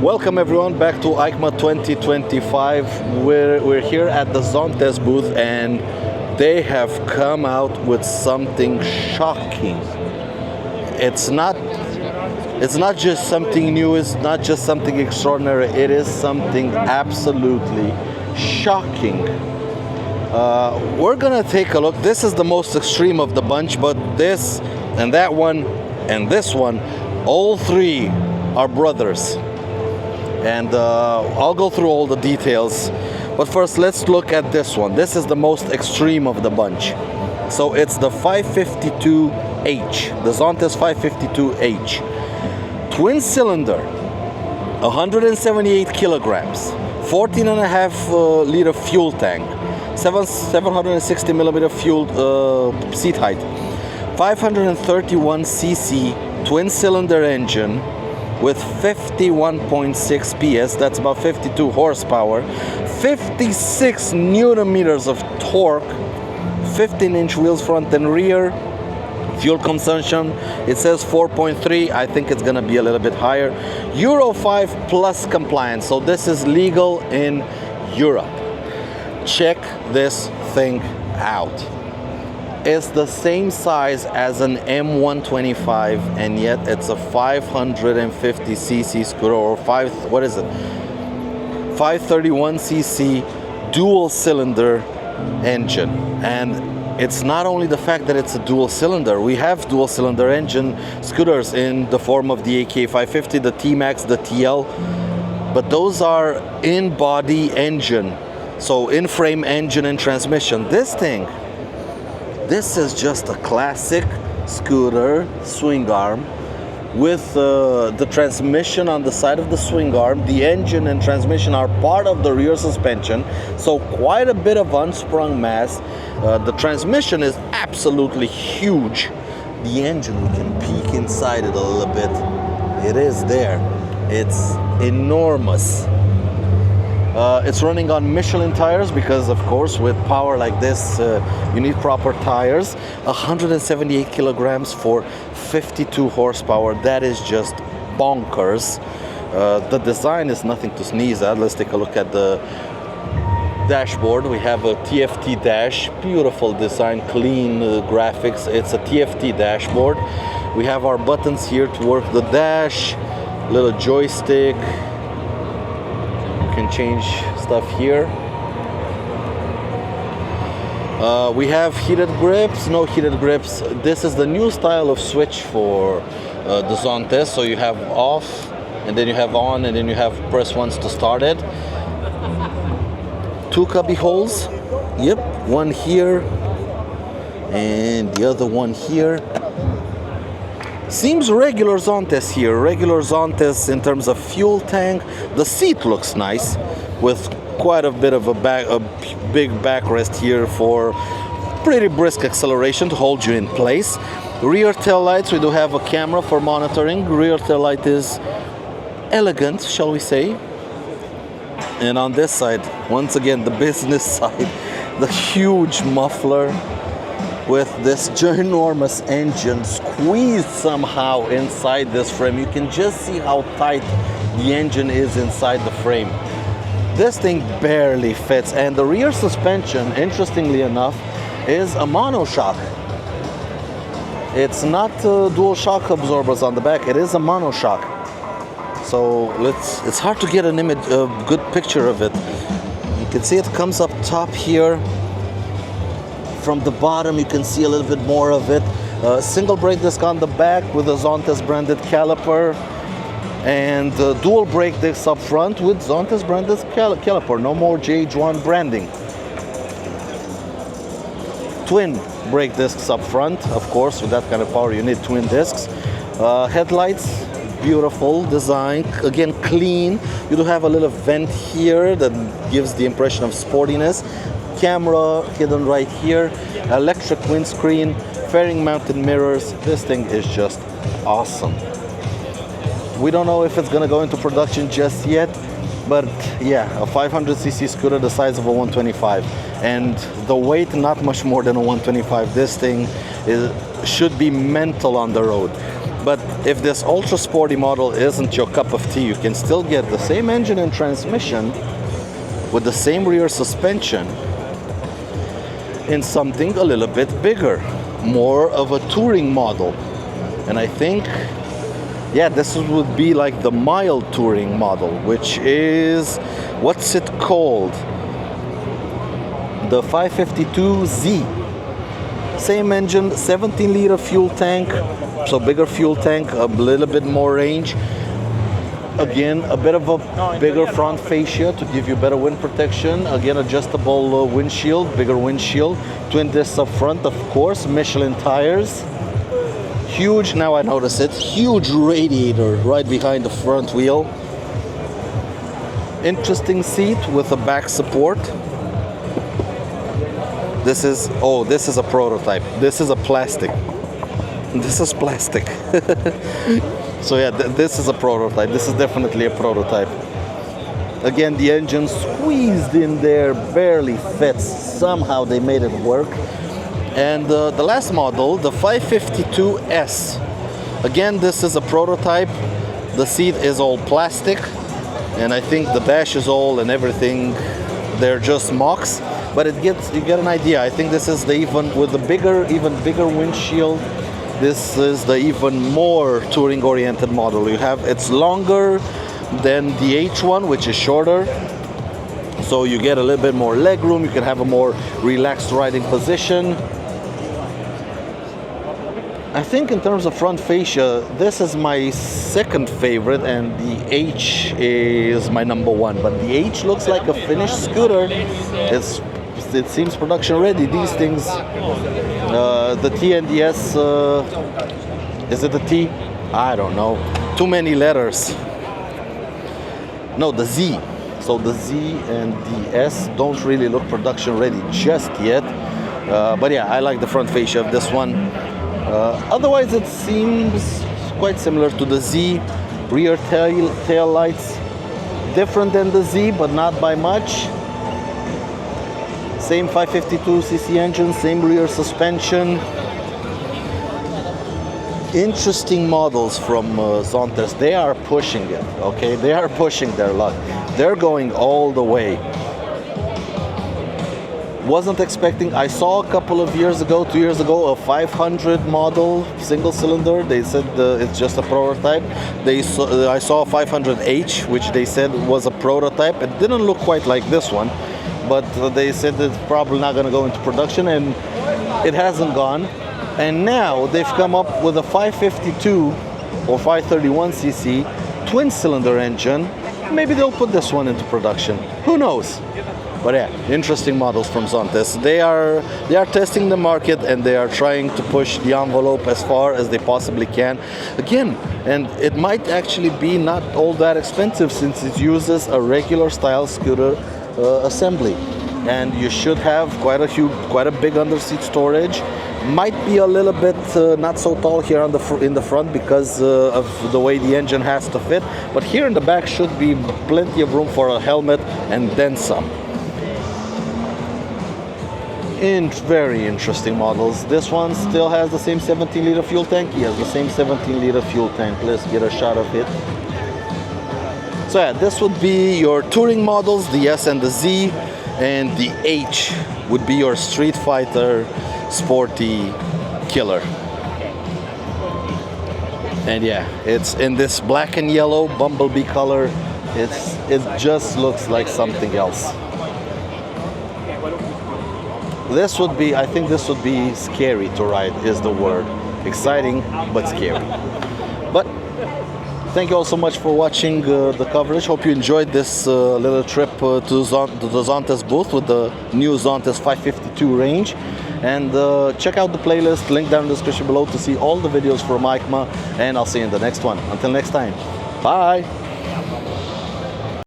Welcome everyone back to EICMA 2025. We're here at the ZONTES booth and they have come out with something shocking. It's not just something new, it's not just something extraordinary, it is something absolutely shocking. We're gonna take a look. This is the most extreme of the bunch, but this and that one and this one, all three are brothers. And I'll go through all the details, but first let's look at this one. This is the most extreme of the bunch. So it's the 552H, the ZONTES 552H. Twin cylinder, 178 kilograms, 14.5 liter fuel tank, 760 millimeter fuel seat height, 531 cc twin cylinder engine with 51.6 PS, that's about 52 horsepower, 56 newton meters of torque, 15-inch wheels front and rear. Fuel consumption, it says 4.3. I think it's gonna be a little bit higher. Euro 5 plus compliance, so this is legal in Europe. Check this thing out. It's the same size as an M125, and yet it's a 550cc scooter, or 531cc dual cylinder engine. And it's not only the fact that it's a dual cylinder. We have dual cylinder engine scooters in the form of the AK550, the T-Max, the TL, but those are in-body engine, so in-frame engine and transmission. This is just a classic scooter swing arm with the transmission on the side of the swing arm. The engine and transmission are part of the rear suspension, so quite a bit of unsprung mass. The transmission is absolutely huge. The engine, we can peek inside it a little bit. It is there. It's enormous. It's running on Michelin tires because, of course, with power like this, you need proper tires. 178 kilograms for 52 horsepower. That is just bonkers. The design is nothing to sneeze at. Let's take a look at the dashboard. We have a TFT dash. Beautiful design, clean graphics. It's a TFT dashboard. We have our buttons here to work the dash. Little joystick. Can change stuff here. We have heated grips, no heated grips. This is the new style of switch for the ZONTES. So you have off, and then you have on, and then you have press once to start it. Two cubby holes. Yep, one here and the other one here. Seems regular ZONTES here, regular ZONTES in terms of fuel tank. The seat looks nice with quite a bit of a big backrest here for pretty brisk acceleration to hold you in place. Rear tail lights, we do have a camera for monitoring. Rear tail light is elegant, shall we say. And on this side, once again, the business side, the huge muffler with this ginormous engine squeezed somehow inside this frame. You can just see how tight the engine is inside the frame. This thing barely fits, and the rear suspension, interestingly enough, is a monoshock. It's not dual shock absorbers on the back, it is a monoshock. So it's hard to get a good picture of it. You can see it comes up top here. From the bottom, you can see a little bit more of it. Single brake disc on the back with a ZONTES branded caliper, and dual brake discs up front with ZONTES branded caliper. No more JH1 branding. Twin brake discs up front, of course. With that kind of power, you need twin discs. Headlights, beautiful design. Again, clean. You do have a little vent here that gives the impression of sportiness. Camera hidden right here, electric windscreen, fairing mounted mirrors. This thing is just awesome. We don't know if it's gonna go into production just yet, but yeah, a 500cc scooter the size of a 125, and the weight not much more than a 125. This thing should be mental on the road. But if this ultra sporty model isn't your cup of tea, you can still get the same engine and transmission with the same rear suspension in something a little bit bigger, more of a touring model. And I think, yeah, this would be like the mild touring model, which is, what's it called? The 552Z. Same engine, 17-liter fuel tank, so bigger fuel tank, a little bit more range. Again, a bit of a bigger front fascia to give you better wind protection. Again, adjustable windshield, bigger windshield. Twin discs up front, of course, Michelin tires. Huge, now I notice it, huge radiator right behind the front wheel. Interesting seat with a back support. This is, oh, this is a prototype. This is a plastic. This is plastic. So yeah, this is a prototype. This is definitely a prototype. Again, the engine squeezed in there, barely fits. Somehow they made it work. And the last model, the 552S. Again, this is a prototype. The seat is all plastic. And I think the dash is all and everything, they're just mocks. But you get an idea. I think this is the with the even bigger windshield. This is the even more touring-oriented model. It's longer than the H1, which is shorter. So you get a little bit more leg room. You can have a more relaxed riding position. I think in terms of front fascia, this is my second favorite, and the H is my number one. But the H looks like a finished scooter. It seems production ready. These things, the T and the S, is it the T? I don't know. Too many letters. No, the Z. So the Z and the S don't really look production ready just yet. But yeah, I like the front fascia of this one. Otherwise, it seems quite similar to the Z. Rear tail lights, different than the Z, but not by much. Same 552cc engine, same rear suspension. Interesting models from ZONTES. They are pushing it, okay? They are pushing their luck. They're going all the way. Wasn't expecting, I saw a couple of years ago, 2 years ago, a 500 model single cylinder. They said it's just a prototype. I saw a 500H, which they said was a prototype. It didn't look quite like this one, but they said it's probably not going to go into production, and it hasn't gone. And now they've come up with a 552 or 531cc twin cylinder engine. Maybe they'll put this one into production. Who knows? But yeah, interesting models from ZONTES. They are testing the market, and they are trying to push the envelope as far as they possibly can. Again, and it might actually be not all that expensive, since it uses a regular style scooter assembly, and you should have quite a big underseat storage. Might be a little bit not so tall here on in the front because of the way the engine has to fit, but here in the back should be plenty of room for a helmet and then some. Very interesting models. This one still has the same 17-liter fuel tank. He has the same 17-liter fuel tank. Let's get a shot of it. So yeah, this would be your touring models, the S and the Z, and the H would be your street fighter sporty killer. And yeah, it's in this black and yellow bumblebee color. It just looks like something else. I think this would be scary to ride, is the word. Exciting, but scary. But thank you all so much for watching the coverage. Hope you enjoyed this little trip to the ZONTES booth with the new ZONTES 552 range. And check out the playlist, link down in the description below to see all the videos from IKMA. And I'll see you in the next one. Until next time, bye!